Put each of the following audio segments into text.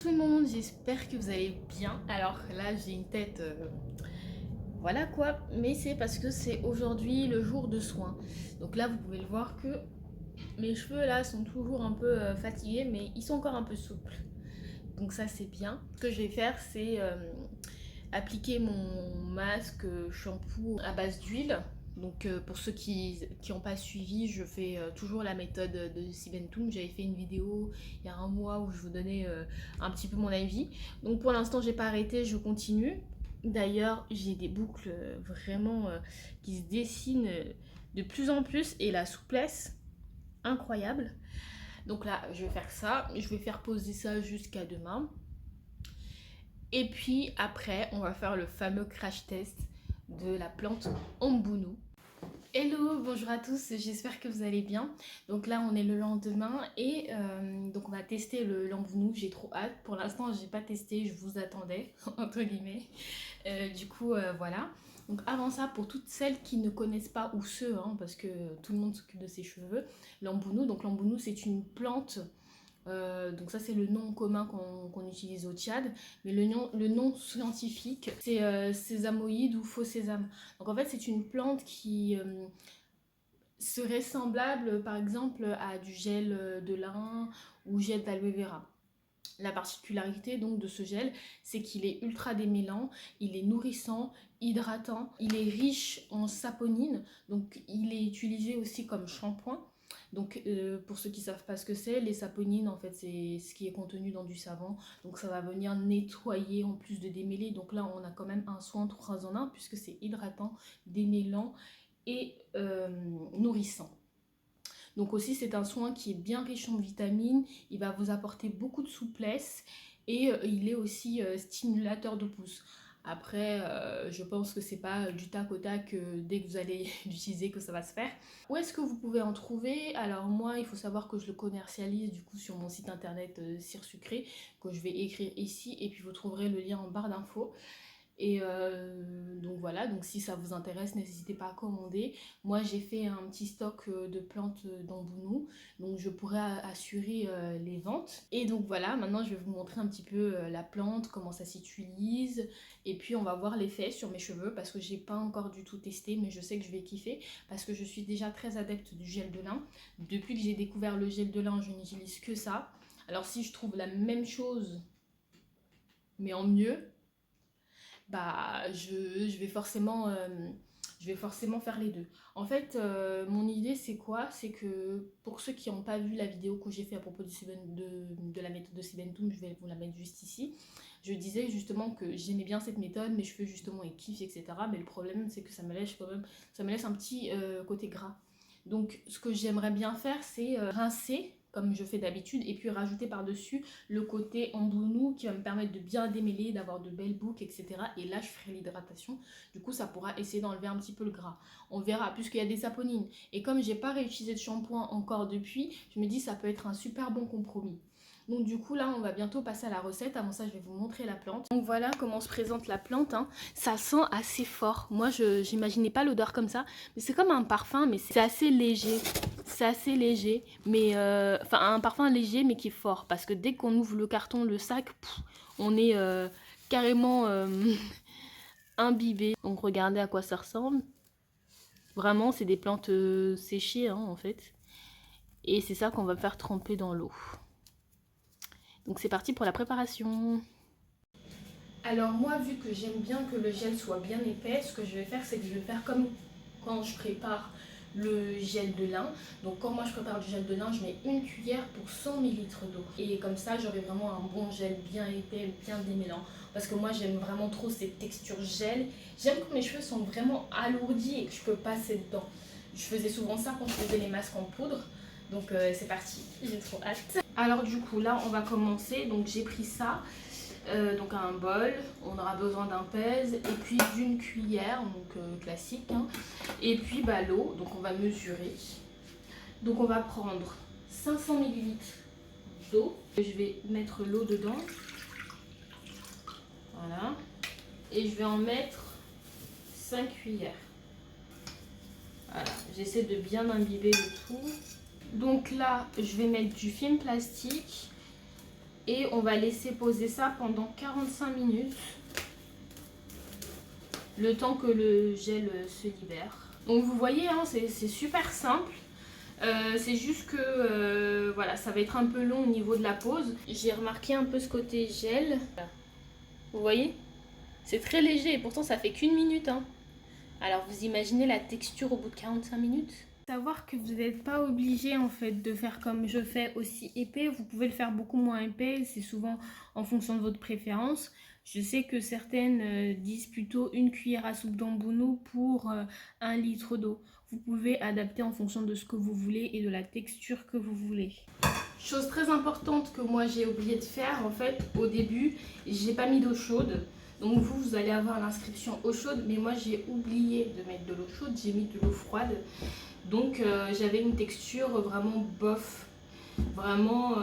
Tout le monde, j'espère que vous allez bien. Alors là, j'ai une tête, voilà quoi, mais c'est parce que c'est aujourd'hui le jour de soin. Donc là, vous pouvez le voir que mes cheveux là sont toujours un peu fatigués, mais ils sont encore un peu souples. Donc ça, c'est bien. Ce que je vais faire, c'est appliquer mon masque shampoo à base d'huile. Donc pour ceux qui n'ont pas suivi, je fais toujours la méthode de Sibentoum. J'avais fait une vidéo il y a un mois où je vous donnais un petit peu mon avis. Donc pour l'instant j'ai pas arrêté, je continue. D'ailleurs j'ai des boucles vraiment qui se dessinent de plus en plus et la souplesse incroyable. Donc là je vais faire ça, je vais faire poser ça jusqu'à demain. Et puis après, on va faire le fameux crash test de la plante Ambounou. Hello, bonjour à tous, j'espère que vous allez bien. Donc là, on est le lendemain et donc on va tester le Lambounou. J'ai trop hâte. Pour l'instant, j'ai pas testé, je vous attendais, entre guillemets. Voilà. Donc avant ça, pour toutes celles qui ne connaissent pas, ou ceux, hein, parce que tout le monde s'occupe de ses cheveux, l'Ambounou. Donc l'Ambounou, c'est une plante. Donc ça c'est le nom commun qu'on utilise au Tchad, mais le nom scientifique c'est sésamoïde ou faux sésame. Donc en fait c'est une plante qui serait semblable par exemple à du gel de lin ou gel d'aloe vera. La particularité donc de ce gel, c'est qu'il est ultra démêlant, il est nourrissant, hydratant, il est riche en saponine, donc il est utilisé aussi comme shampoing. Donc pour ceux qui ne savent pas ce que c'est, les saponines en fait c'est ce qui est contenu dans du savon, donc ça va venir nettoyer en plus de démêler. Donc là on a quand même un soin 3 en 1 puisque c'est hydratant, démêlant et nourrissant. Donc aussi c'est un soin qui est bien riche en vitamines, il va vous apporter beaucoup de souplesse et il est aussi stimulateur de pousse. Après, je pense que c'est pas du tac au tac dès que vous allez l'utiliser que ça va se faire. Où est-ce que vous pouvez en trouver? Alors moi, il faut savoir que je le commercialise du coup sur mon site internet Cire Sucré, que je vais écrire ici et puis vous trouverez le lien en barre d'infos. Et donc voilà, donc si ça vous intéresse, n'hésitez pas à commander. Moi j'ai fait un petit stock de plantes d'Ambounou, donc je pourrais assurer les ventes. Et donc voilà, maintenant je vais vous montrer un petit peu la plante, comment ça s'utilise, et puis on va voir l'effet sur mes cheveux, parce que j'ai pas encore du tout testé, mais je sais que je vais kiffer, parce que je suis déjà très adepte du gel de lin. Depuis que j'ai découvert le gel de lin, je n'utilise que ça. Alors si je trouve la même chose, mais en mieux, bah je vais forcément faire les deux. En fait, mon idée c'est quoi? C'est que pour ceux qui n'ont pas vu la vidéo que j'ai fait à propos de la méthode de Sibentoum, je vais vous la mettre juste ici. Je disais justement que j'aimais bien cette méthode, mes cheveux justement ils kiffent, etc. Mais le problème c'est que ça me laisse quand même, ça me laisse un petit côté gras. Donc ce que j'aimerais bien faire c'est rincer comme je fais d'habitude et puis rajouter par-dessus le côté Ambounou qui va me permettre de bien démêler, d'avoir de belles boucles, etc. Et là je ferai l'hydratation, du coup ça pourra essayer d'enlever un petit peu le gras. On verra, puisqu'il y a des saponines. Et comme j'ai pas réutilisé de shampoing encore depuis, je me dis ça peut être un super bon compromis. Donc du coup là on va bientôt passer à la recette. Avant ça je vais vous montrer la plante. Donc voilà comment se présente la plante, hein. Ça sent assez fort. Moi je n'imaginais pas l'odeur comme ça, mais c'est comme un parfum, mais c'est assez léger. C'est assez léger, mais enfin un parfum léger mais qui est fort, parce que dès qu'on ouvre le carton, le sac, on est carrément imbibé. Donc regardez à quoi ça ressemble. Vraiment c'est des plantes séchées hein, en fait, et c'est ça qu'on va faire tremper dans l'eau. Donc c'est parti pour la préparation. Alors moi, vu que j'aime bien que le gel soit bien épais, ce que je vais faire, c'est que je vais faire comme quand je prépare le gel de lin. Donc quand moi je prépare du gel de lin, je mets une cuillère pour 100 ml d'eau. Et comme ça, j'aurai vraiment un bon gel bien épais, bien démêlant. Parce que moi, j'aime vraiment trop cette texture gel. J'aime que mes cheveux sont vraiment alourdis et que je peux passer dedans. Je faisais souvent ça quand je faisais les masques en poudre. Donc c'est parti, j'ai trop hâte. Alors du coup, là, on va commencer. Donc j'ai pris ça. Donc un bol, on aura besoin d'un pèse et puis d'une cuillère, donc classique, hein. Et puis bah, l'eau, donc on va mesurer. Donc on va prendre 500 ml d'eau. Je vais mettre l'eau dedans. Voilà. Et je vais en mettre 5 cuillères. Voilà, j'essaie de bien imbiber le tout. Donc là, je vais mettre du film plastique Et on va laisser poser ça pendant 45 minutes. Le temps que le gel se libère. Donc vous voyez, hein, c'est super simple. C'est juste que voilà, ça va être un peu long au niveau de la pose. J'ai remarqué un peu ce côté gel. Vous voyez, c'est très léger et pourtant ça fait qu'une minute. Hein. Alors vous imaginez la texture au bout de 45 minutes? Savoir que vous n'êtes pas obligé en fait de faire comme je fais aussi épais. Vous pouvez le faire beaucoup moins épais. C'est souvent en fonction de votre préférence. Je sais que certaines disent plutôt une cuillère à soupe d'ambounou pour 1 litre d'eau. Vous pouvez adapter en fonction de ce que vous voulez et de la texture que vous voulez. Chose très importante que moi j'ai oublié de faire en fait au début, j'ai pas mis d'eau chaude. Donc vous allez avoir l'inscription eau chaude, mais moi j'ai oublié de mettre de l'eau chaude, j'ai mis de l'eau froide. Donc j'avais une texture vraiment bof, vraiment...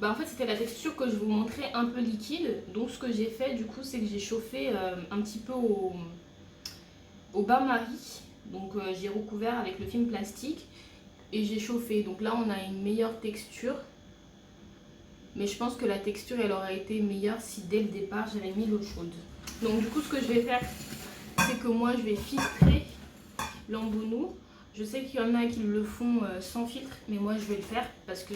en fait c'était la texture que je vous montrais un peu liquide. Donc ce que j'ai fait du coup c'est que j'ai chauffé un petit peu au bain-marie. Donc j'ai recouvert avec le film plastique et j'ai chauffé. Donc là on a une meilleure texture. Mais je pense que la texture elle aurait été meilleure si dès le départ j'avais mis l'eau chaude. Donc du coup ce que je vais faire c'est que moi je vais filtrer l'ambounou. Je sais qu'il y en a qui le font sans filtre, mais moi je vais le faire parce que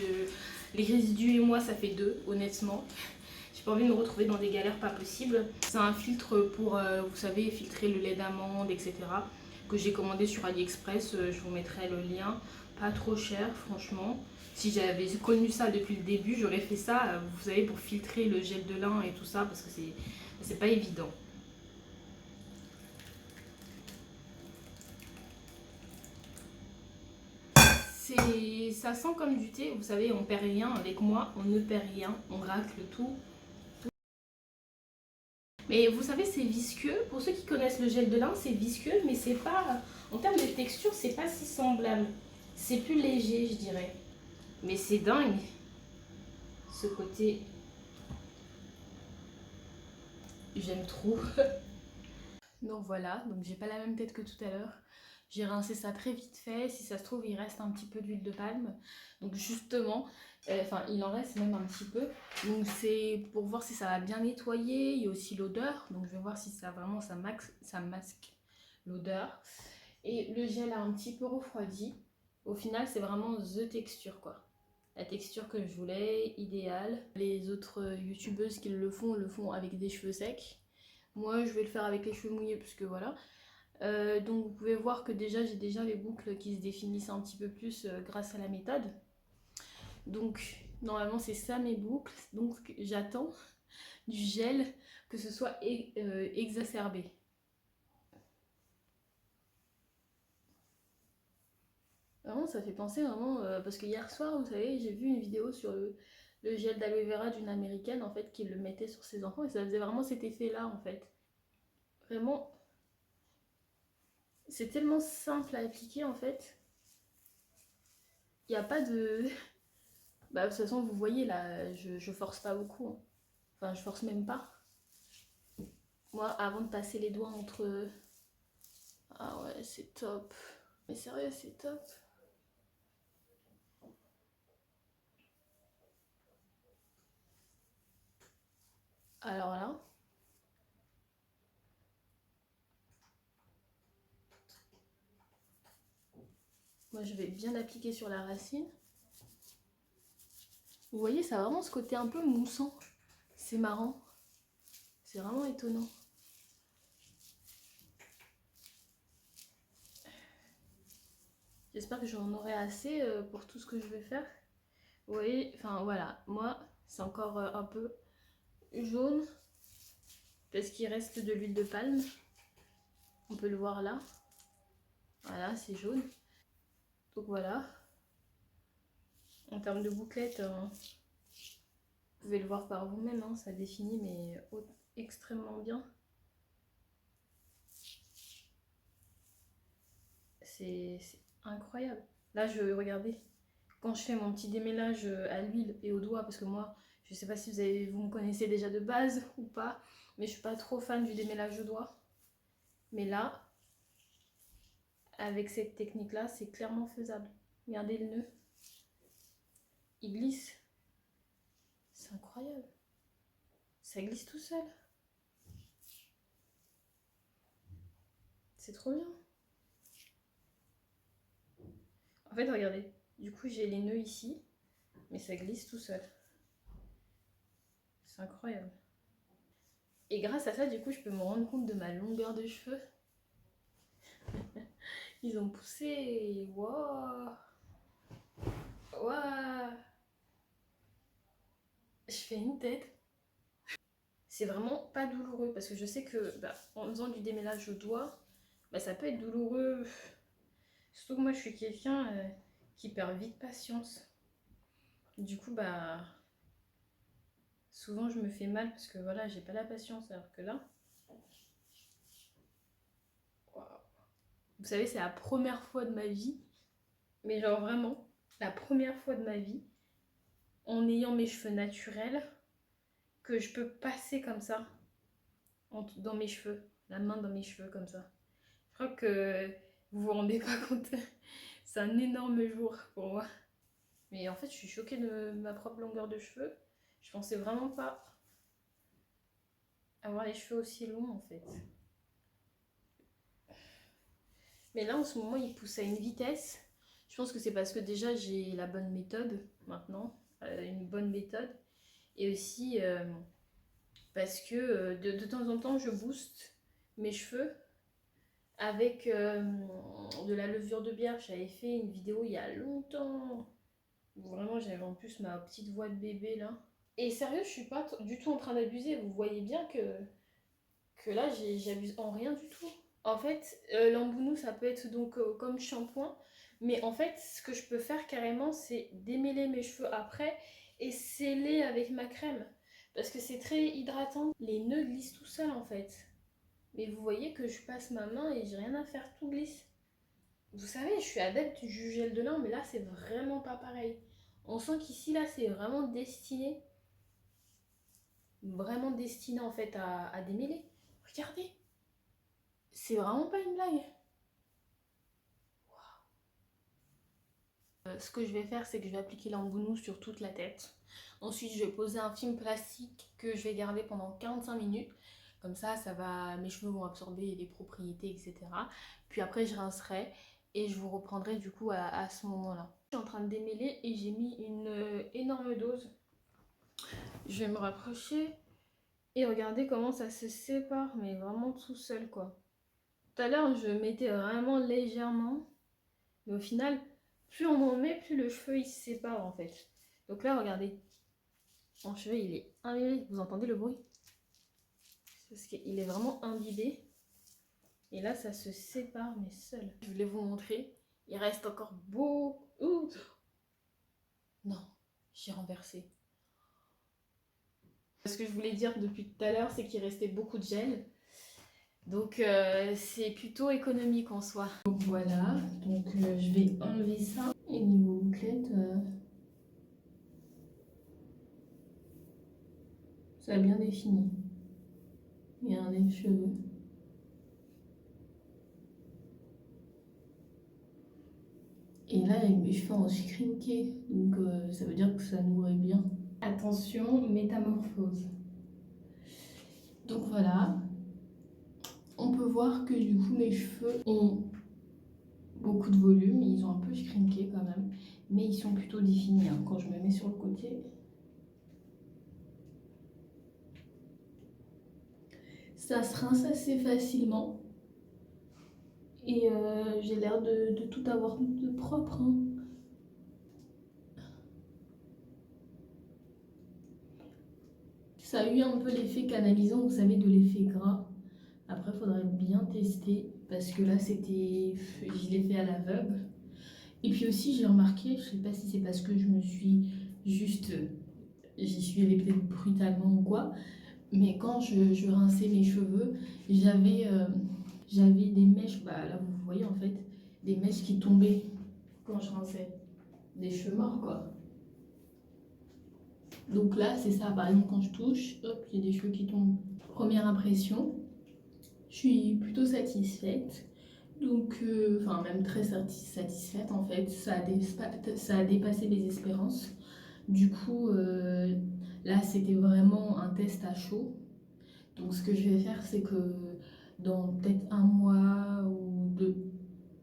les résidus et moi ça fait deux, honnêtement. J'ai pas envie de me retrouver dans des galères pas possibles. C'est un filtre pour, vous savez, filtrer le lait d'amande, etc. que j'ai commandé sur AliExpress. Je vous mettrai le lien. Pas trop cher, franchement. Si j'avais connu ça depuis le début, j'aurais fait ça, vous savez, pour filtrer le gel de lin et tout ça, parce que c'est pas évident. Ça sent comme du thé, vous savez, on perd rien avec moi, on ne perd rien, on racle tout. Mais vous savez, c'est visqueux. Pour ceux qui connaissent le gel de lin, c'est visqueux, mais c'est pas, en termes de texture, c'est pas si semblable. C'est plus léger, je dirais. Mais c'est dingue, ce côté. J'aime trop. Donc voilà, donc j'ai pas la même tête que tout à l'heure. J'ai rincé ça très vite fait. Si ça se trouve, il reste un petit peu d'huile de palme. Donc justement, enfin il en reste même un petit peu. Donc c'est pour voir si ça va bien nettoyer. Il y a aussi l'odeur. Donc je vais voir si ça vraiment ça masque l'odeur. Et le gel a un petit peu refroidi. Au final, c'est vraiment the texture quoi. La texture que je voulais, idéale. Les autres youtubeuses qui le font avec des cheveux secs. Moi, je vais le faire avec les cheveux mouillés parce que voilà. Donc vous pouvez voir que déjà j'ai déjà les boucles qui se définissent un petit peu plus grâce à la méthode. Donc normalement c'est ça mes boucles. Donc j'attends du gel que ce soit exacerbé. Vraiment ça fait penser vraiment parce que hier soir vous savez j'ai vu une vidéo sur le gel d'aloe vera d'une américaine en fait qui le mettait sur ses enfants et ça faisait vraiment cet effet là en fait. Vraiment c'est tellement simple à appliquer en fait. Il n'y a pas de... Bah, de toute façon, vous voyez là, je force pas beaucoup. Hein. Enfin, je force même pas. Moi, avant de passer les doigts entre... Ah ouais, c'est top. Mais sérieux, c'est top. Alors là, moi je vais bien appliquer sur la racine. Vous voyez, ça a vraiment ce côté un peu moussant. C'est marrant. C'est vraiment étonnant. J'espère que j'en aurai assez pour tout ce que je vais faire. Vous voyez, enfin voilà, moi c'est encore un peu jaune parce qu'il reste de l'huile de palme. On peut le voir là. Voilà, c'est jaune. Donc voilà. En termes de bouclettes, vous pouvez le voir par vous-même, hein, ça définit mais extrêmement bien. C'est incroyable. Là, regardez, quand je fais mon petit démêlage à l'huile et au doigt, parce que moi, je sais pas si vous me connaissez déjà de base ou pas, mais je suis pas trop fan du démêlage au doigt. Mais là, avec cette technique-là, c'est clairement faisable. Regardez le nœud. Il glisse. c'est incroyable. Ça glisse tout seul. C'est trop bien. En fait, regardez. Du coup, j'ai les nœuds ici, mais ça glisse tout seul. C'est incroyable. Et grâce à ça, du coup, je peux me rendre compte de ma longueur de cheveux. Ils ont poussé. Waouh. Waouh. Je fais une tête. C'est vraiment pas douloureux parce que je sais que en faisant du démêlage au doigt, ça peut être douloureux. Surtout que moi, je suis quelqu'un qui perd vite patience. Du coup, souvent je me fais mal parce que voilà, j'ai pas la patience. Alors que là, waouh. Vous savez, c'est la première fois de ma vie, mais genre vraiment, la première fois de ma vie, en ayant mes cheveux naturels, que je peux passer comme ça dans mes cheveux, la main dans mes cheveux comme ça. Je crois que vous vous rendez pas compte. C'est un énorme jour pour moi. Mais en fait, je suis choquée de ma propre longueur de cheveux. Je pensais vraiment pas avoir les cheveux aussi longs en fait. Mais là, en ce moment, ils poussent à une vitesse. Je pense que c'est parce que déjà, j'ai la bonne méthode maintenant. Une bonne méthode. Et aussi parce que de temps en temps, je booste mes cheveux avec de la levure de bière. J'avais fait une vidéo il y a longtemps. Vraiment, j'avais en plus ma petite voix de bébé là. Et sérieux, je suis pas du tout en train d'abuser. Vous voyez bien que là, j'abuse en rien du tout. En fait, l'embounou, ça peut être donc comme shampoing. Mais en fait, ce que je peux faire carrément, c'est démêler mes cheveux après et sceller avec ma crème. Parce que c'est très hydratant. Les nœuds glissent tout seuls en fait. Mais vous voyez que je passe ma main et j'ai rien à faire, tout glisse. Vous savez, je suis adepte du gel de lin, mais là, c'est vraiment pas pareil. On sent qu'ici, là, c'est vraiment destiné en fait à démêler. Regardez, c'est vraiment pas une blague. Ce que je vais faire, c'est que je vais appliquer l'embounou sur toute la tête. Ensuite, je vais poser un film plastique que je vais garder pendant 45 minutes. Comme ça, mes cheveux vont absorber les propriétés, etc. Puis après, je rincerai et je vous reprendrai du coup à ce moment-là. Je suis en train de démêler et j'ai mis une énorme dose. Je vais me rapprocher et regardez comment ça se sépare, mais vraiment tout seul quoi. Tout à l'heure, je mettais vraiment légèrement, mais au final, plus on en met, plus le cheveu il se sépare en fait. Donc là, regardez, mon cheveu il est imbibé. Vous entendez le bruit? Parce qu'il est vraiment imbibé. Et là, ça se sépare, mais seul. Je voulais vous montrer. Il reste encore beau. Ouh. Non, j'ai renversé. Ce que je voulais dire depuis tout à l'heure, c'est qu'il restait beaucoup de gel. Donc c'est plutôt économique en soi. Donc voilà, donc je vais enlever ça. Et niveau bouclette, ça a bien défini. Il y a un lève-cheveux. Et là, avec mes cheveux en shrinké, donc ça veut dire que ça nourrit bien. Attention, métamorphose. Donc voilà, on peut voir que du coup mes cheveux ont beaucoup de volume, ils ont un peu shrinké quand même, mais ils sont plutôt définis hein. Quand je me mets sur le côté, ça se rince assez facilement et j'ai l'air de tout avoir de propre hein. Ça a eu un peu l'effet canalisant, vous savez, de l'effet gras. Après, il faudrait bien tester parce que là, je l'ai fait à l'aveugle. Et puis aussi, j'ai remarqué, je sais pas si c'est parce que je me suis juste, j'y suis allée peut-être brutalement ou quoi, mais quand je rinçais mes cheveux, j'avais des mèches, là vous voyez en fait, des mèches qui tombaient quand je rinçais, des cheveux morts quoi. Donc là, c'est ça, par exemple, quand je touche, hop, il y a des cheveux qui tombent. Première impression, je suis plutôt satisfaite. Donc, enfin, même très satisfaite en fait. Ça a dépassé mes espérances. Du coup, Là, c'était vraiment un test à chaud. Donc, ce que je vais faire, c'est que dans peut-être un mois ou deux,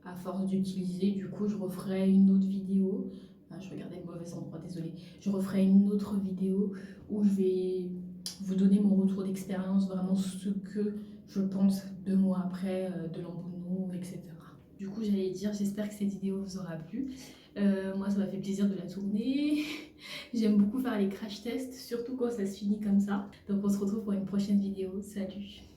à force d'utiliser, du coup, je referai une autre vidéo. Ah, je regardais le mauvais endroit, désolée. Je referai une autre vidéo où je vais vous donner mon retour d'expérience, vraiment ce que je pense 2 mois après de l'embout, etc. Du coup, j'allais dire, j'espère que cette vidéo vous aura plu. Moi, ça m'a fait plaisir de la tourner. J'aime beaucoup faire les crash tests, surtout quand ça se finit comme ça. Donc, on se retrouve pour une prochaine vidéo. Salut!